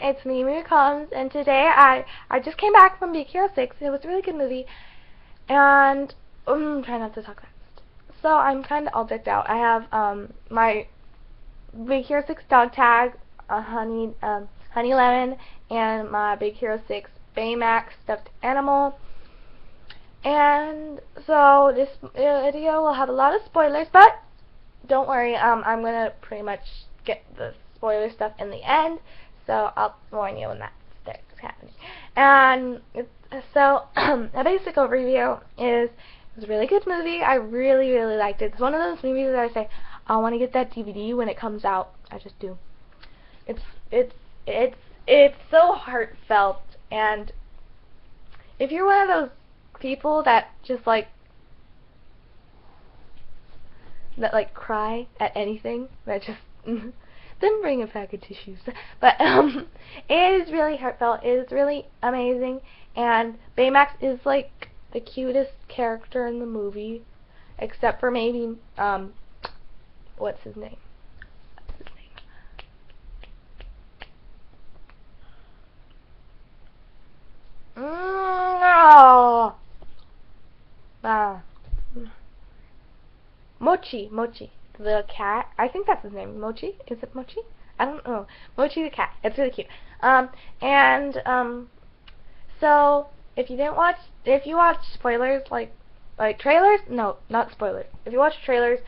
it's me, Mira Combs, and today I just came back from Big Hero 6. It was a really good movie, and try not to talk fast. So I'm kind of all decked out. I have my Big Hero 6 dog tag, Honey Lemon, and my Big Hero 6 Baymax stuffed animal. And so this video will have a lot of spoilers, but don't worry, I'm gonna pretty much get the spoiler stuff in the end, so I'll warn you when that starts happening. And so a basic overview is it's a really good movie. I really liked it. It's one of those movies that I say I want to get that DVD when it comes out. I just do. It's so heartfelt, and if you're one of those people that just like cry at anything, that just then bring a pack of tissues. But it is really heartfelt. It is really amazing, and Baymax is like the cutest character in the movie, except for maybe what's his name? Mochi, the cat. I think that's his name. Mochi? Is it Mochi? I don't know. Mochi the cat. It's really cute. So if you watch spoilers, like trailers, no, not spoilers. If you watch trailers,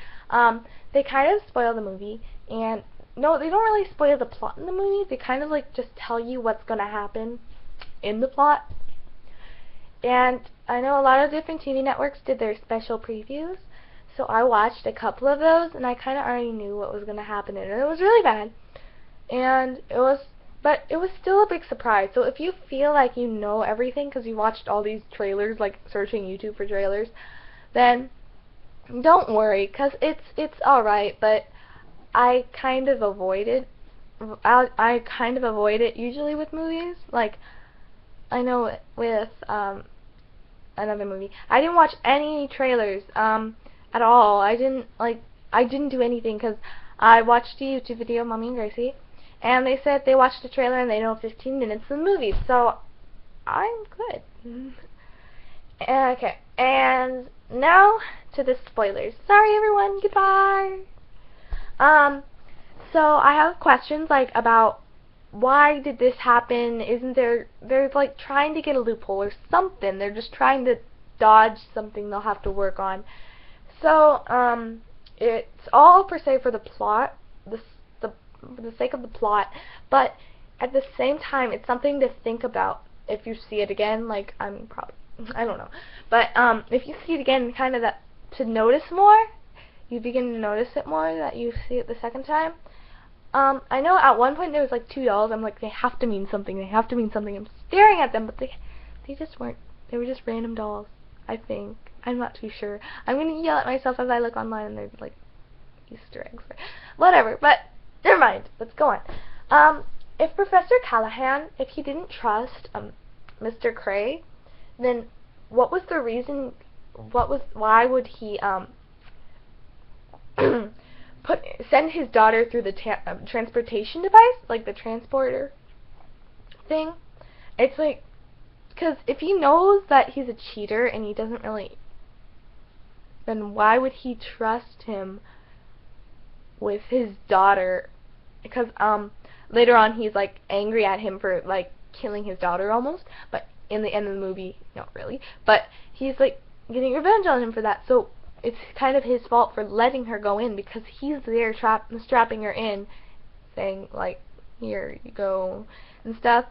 they kind of spoil the movie, and no, they don't really spoil the plot in the movie. They kind of like just tell you what's gonna happen in the plot. And I know a lot of different TV networks did their special previews, so I watched a couple of those, and I kind of already knew what was going to happen, and it was really bad. But it was still a big surprise. So if you feel like you know everything because you watched all these trailers, like searching YouTube for trailers, then don't worry, because it's all right. But I kind of avoid it. I kind of avoid it usually with movies. Like I know with another movie, I didn't watch any trailers at all. I didn't do anything because I watched a YouTube video of Mommy and Gracie, and they said they watched the trailer and they know 15 minutes of the movie, so I'm good. Okay, and now to the spoilers. Sorry everyone, goodbye. So I have questions like about why did this happen? Isn't they're like trying to get a loophole or something. They're just trying to dodge something they'll have to work on. So it's all per se for the plot, for the sake of the plot, but at the same time it's something to think about if you see it again. Like I don't know, but if you see it again, kind of that to notice more, you begin to notice it more that you see it the second time. I know at one point there was like 2 dolls. I'm like, they have to mean something. They have to mean something. I'm staring at them, but they just weren't. They were just random dolls, I think. I'm not too sure. I'm gonna yell at myself as I look online and there's like Easter eggs or whatever. But never mind. Let's go on. If Professor Callahan, if he didn't trust Mr. Cray, then what was the reason? Why would he send his daughter through the transportation device, like the transporter thing? It's like, because if he knows that he's a cheater and he doesn't really, then why would he trust him with his daughter? Because later on he's like angry at him for like killing his daughter almost, but in the end of the movie, not really, but he's like getting revenge on him for that. So it's kind of his fault for letting her go in, because he's there strapping her in, saying like, here you go and stuff.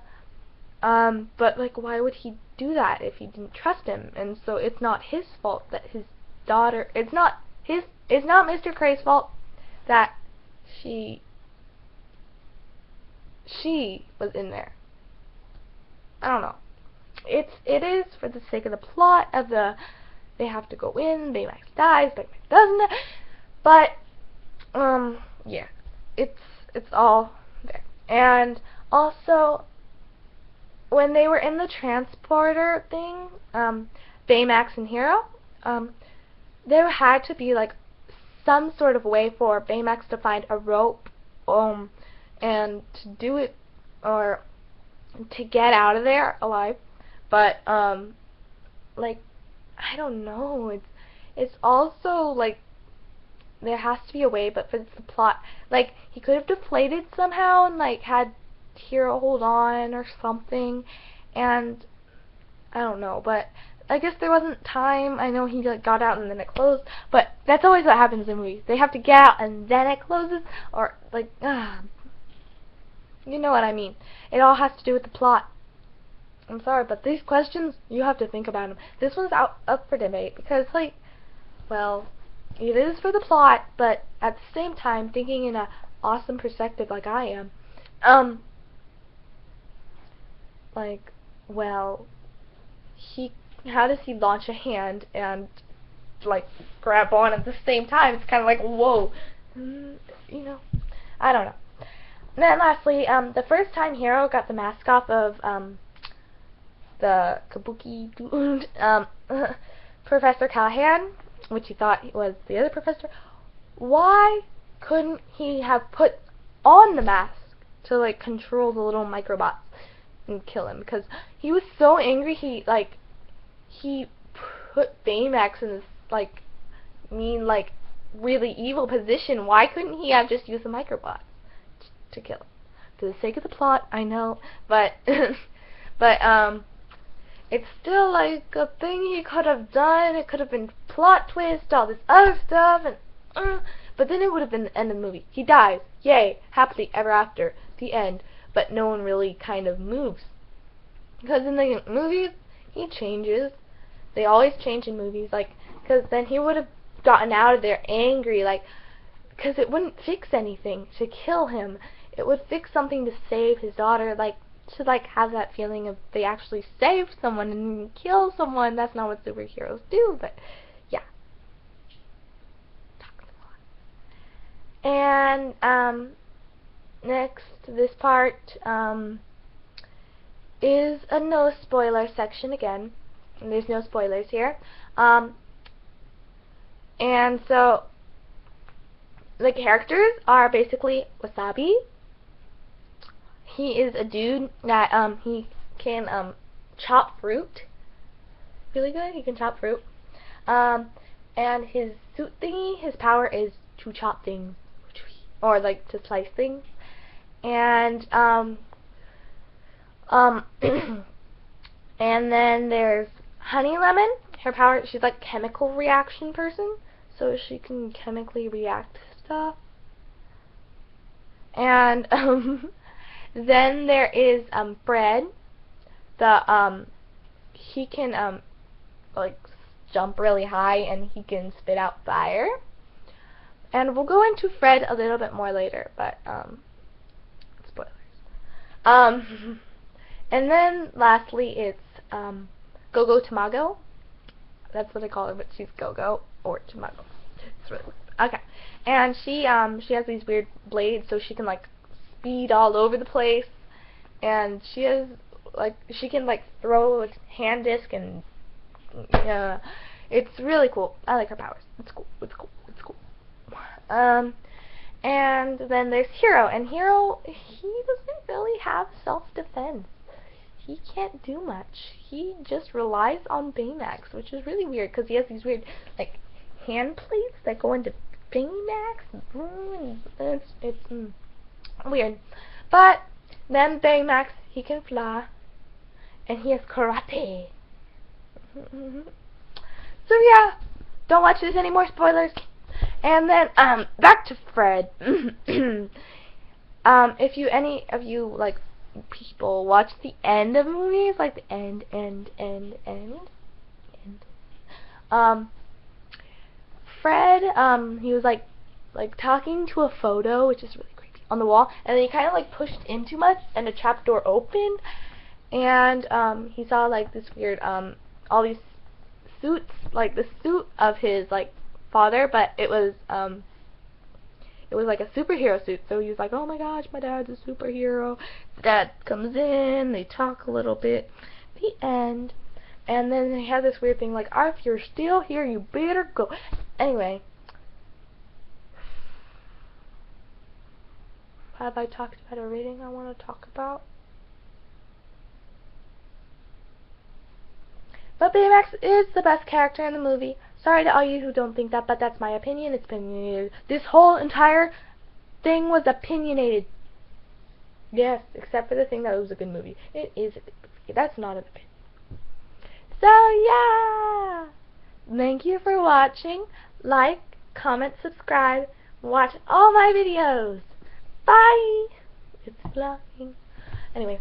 But like, why would he do that if he didn't trust him? And so it's not his fault that his daughter, it's not Mr. Cray's fault that she was in there. I don't know. It is for the sake of the plot of the, they have to go in, Baymax dies, Baymax doesn't, but yeah, it's all there. And also, when they were in the transporter thing, Baymax and Hero, there had to be like some sort of way for Baymax to find a rope, and to do it or to get out of there alive. But like, I don't know. It's also like there has to be a way, but for the plot, like he could have deflated somehow and like had Hero hold on or something, and I don't know, but I guess there wasn't time. I know he like got out and then it closed, but that's always what happens in movies. They have to get out and then it closes, or like, you know what I mean. It all has to do with the plot. I'm sorry, but these questions, you have to think about them. This one's up for debate because, like, well, it is for the plot, but at the same time, thinking in a awesome perspective like I am, like, well, how does he launch a hand and like grab on at the same time? It's kind of like, whoa, you know, I don't know. And then lastly, the first time Hero got the mask off of the Kabuki dude, Professor Callahan, which he thought was the other professor, why couldn't he have put on the mask to like control the little microbots and kill him? Because he was so angry, he put Baymax in this like mean, like really evil position. Why couldn't he have just used the microbots to kill him? For the sake of the plot, I know, but but it's still like a thing he could have done. It could have been plot twist, all this other stuff, and but then it would have been the end of the movie. He dies, yay, happily ever after, the end. But no one really kind of moves, because in the movies he changes. They always change in movies, like, because then he would have gotten out of there angry, like, because it wouldn't fix anything to kill him. It would fix something to save his daughter, like, to like have that feeling of they actually saved someone and kill someone. That's not what superheroes do, but yeah. And next, this part is a no spoiler section again. And there's no spoilers here. And so the characters are basically Wasabi. He is a dude that he can chop fruit really good. He can chop fruit. And his suit thingy, his power is to chop things, or like to slice things. And and then there's Honey Lemon. Her power, she's like chemical reaction person, so she can chemically react to stuff. And then there is Fred. He can like jump really high and he can spit out fire. And we'll go into Fred a little bit more later, but spoilers. And then lastly it's Go-Go Tamago. That's what I call her, but she's Go-Go or Tamago. It's really weird. Okay. And she has these weird blades, so she can like speed all over the place, and she has like she can like throw a hand disc, and it's really cool. I like her powers. It's cool. It's cool. It's cool. And then there's Hero, and Hero, he doesn't really have self-defense. He can't do much. He just relies on Baymax, which is really weird because he has these weird like hand plates that go into Baymax. It's weird. But then Baymax, he can fly, and he has karate. So yeah, don't watch this anymore. Spoilers. And then back to Fred. If any of you like people watch the end of movies, like the end. Fred, he was like talking to a photo, which is really creepy, on the wall, and then he kind of like pushed in too much, and the trap door opened, and he saw like this weird all these suits, like the suit of his like father, but it was like a superhero suit. So he was like, oh my gosh, my dad's a superhero. Dad comes in, they talk a little bit, the end, and then they have this weird thing like, if you're still here, you better go. Anyway, have I talked about a rating I want to talk about? But Baymax is the best character in the movie. Sorry to all you who don't think that, but that's my opinion. It's opinionated. This whole entire thing was opinionated. Yes, except for the thing that it was a good movie. It is a good movie. That's not an opinion. So, yeah! Thank you for watching. Like, comment, subscribe, watch all my videos. Bye! It's flying. Anyway.